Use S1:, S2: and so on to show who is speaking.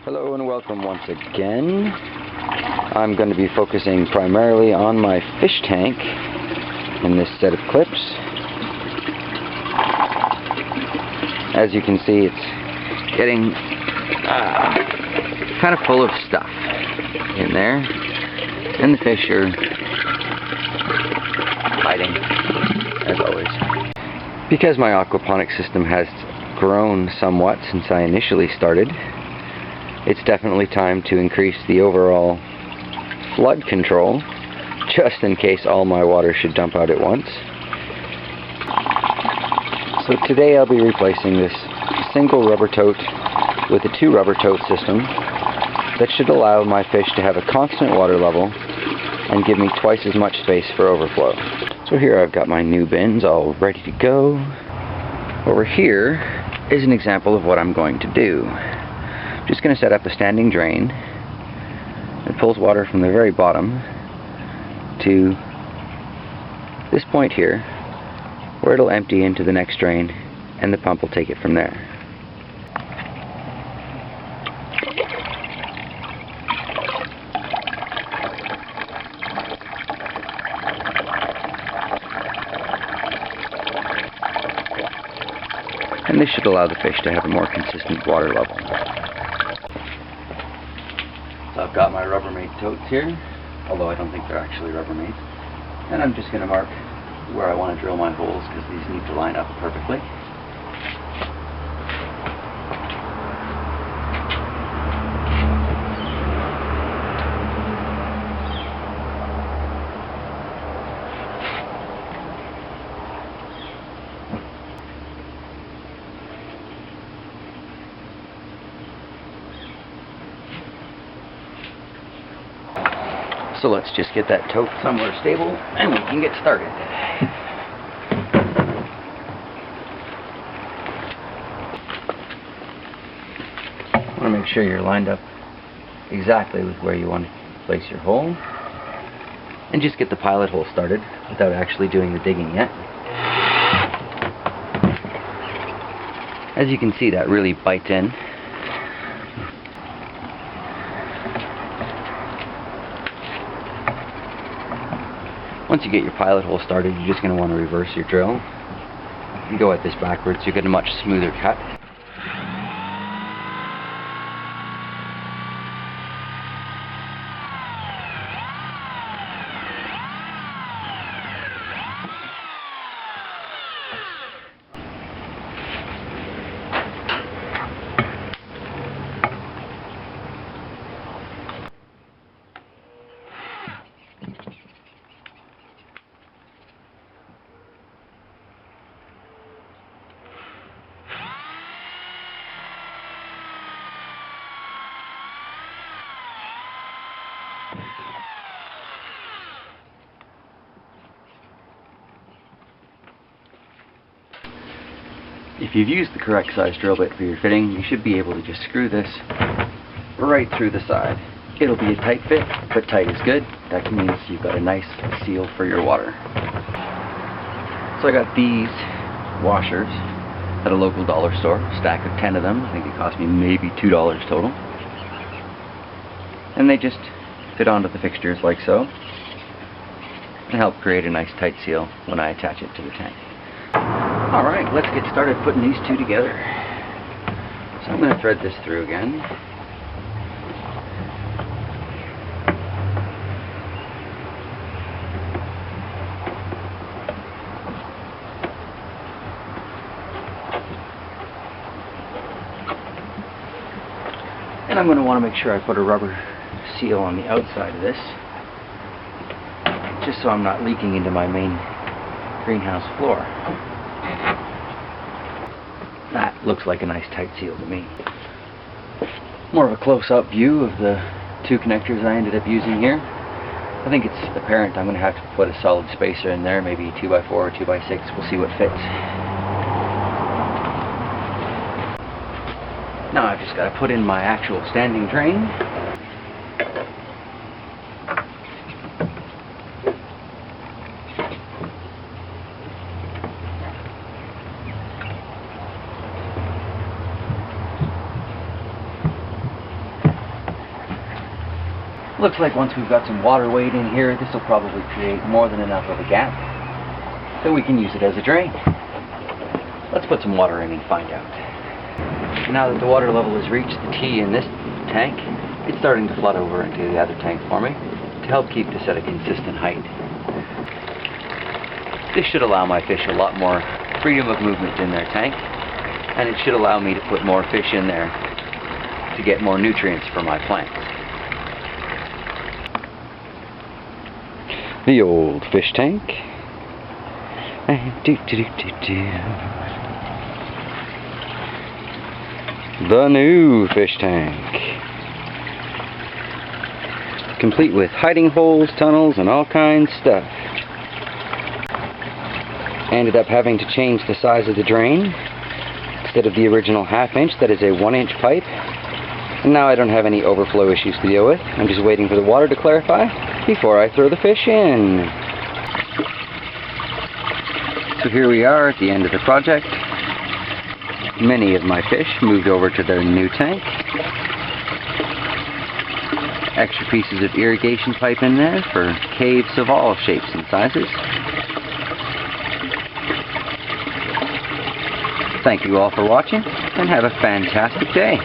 S1: Hello and welcome once again. I'm going to be focusing primarily on my fish tank in this set of clips. As you can see, it's getting kind of full of stuff in there, and the fish are fighting as always. Because my aquaponics system has grown somewhat since I initially started, it's definitely time to increase the overall flood control, just in case all my water should dump out at once. So today I'll be replacing this single rubber tote with a 2 rubber tote system that should allow my fish to have a constant water level and give me twice as much space for overflow. So here I've got my new bins all ready to go. Over here is an example of what I'm going to do. Just going to set up a standing drain that pulls water from the very bottom to this point here, where it'll empty into the next drain and the pump will take it from there. And this should allow the fish to have a more consistent water level. So I've got my Rubbermaid totes here, although I don't think they're actually Rubbermaid. And I'm just going to mark where I want to drill my holes because these need to line up perfectly. So let's just get that tote somewhere stable and we can get started. You want to make sure you're lined up exactly with where you want to place your hole. And just get the pilot hole started without actually doing the digging yet. As you can see, that really bites in. Once you get your pilot hole started, you're just going to want to reverse your drill and go at this backwards. You get a much smoother cut. If you've used the correct size drill bit for your fitting, you should be able to just screw this right through the side. It'll be a tight fit, but tight is good. That means you've got a nice seal for your water. So I got these washers at a local dollar store, a stack of 10 of them. I think it cost me maybe $2 total. And they just fit onto the fixtures like so and help create a nice tight seal when I attach it to the tank. Alright, let's get started putting these two together. So I'm going to thread this through again. And I'm going to want to make sure I put a rubber seal on the outside of this, just so I'm not leaking into my main greenhouse floor. That looks like a nice tight seal to me. More of a close-up view of the 2 connectors I ended up using here. I think it's apparent I'm going to have to put a solid spacer in there, maybe 2x4 or 2x6. We'll see what fits. Now I've just got to put in my actual standing drain. Looks like once we've got some water weight in here, this will probably create more than enough of a gap that we can use it as a drain. Let's put some water in and find out. Now that the water level has reached the T in this tank, it's starting to flood over into the other tank for me to help keep this at a consistent height. This should allow my fish a lot more freedom of movement in their tank, and it should allow me to put more fish in there to get more nutrients for my plants. The old fish tank. The new fish tank. Complete with hiding holes, tunnels, and all kinds of stuff. Ended up having to change the size of the drain. Instead of the original 1/2 inch, that is a 1-inch pipe. And now I don't have any overflow issues to deal with. I'm just waiting for the water to clarify before I throw the fish in. So here we are at the end of the project. Many of my fish moved over to their new tank. Extra pieces of irrigation pipe in there for caves of all shapes and sizes. Thank you all for watching, and have a fantastic day.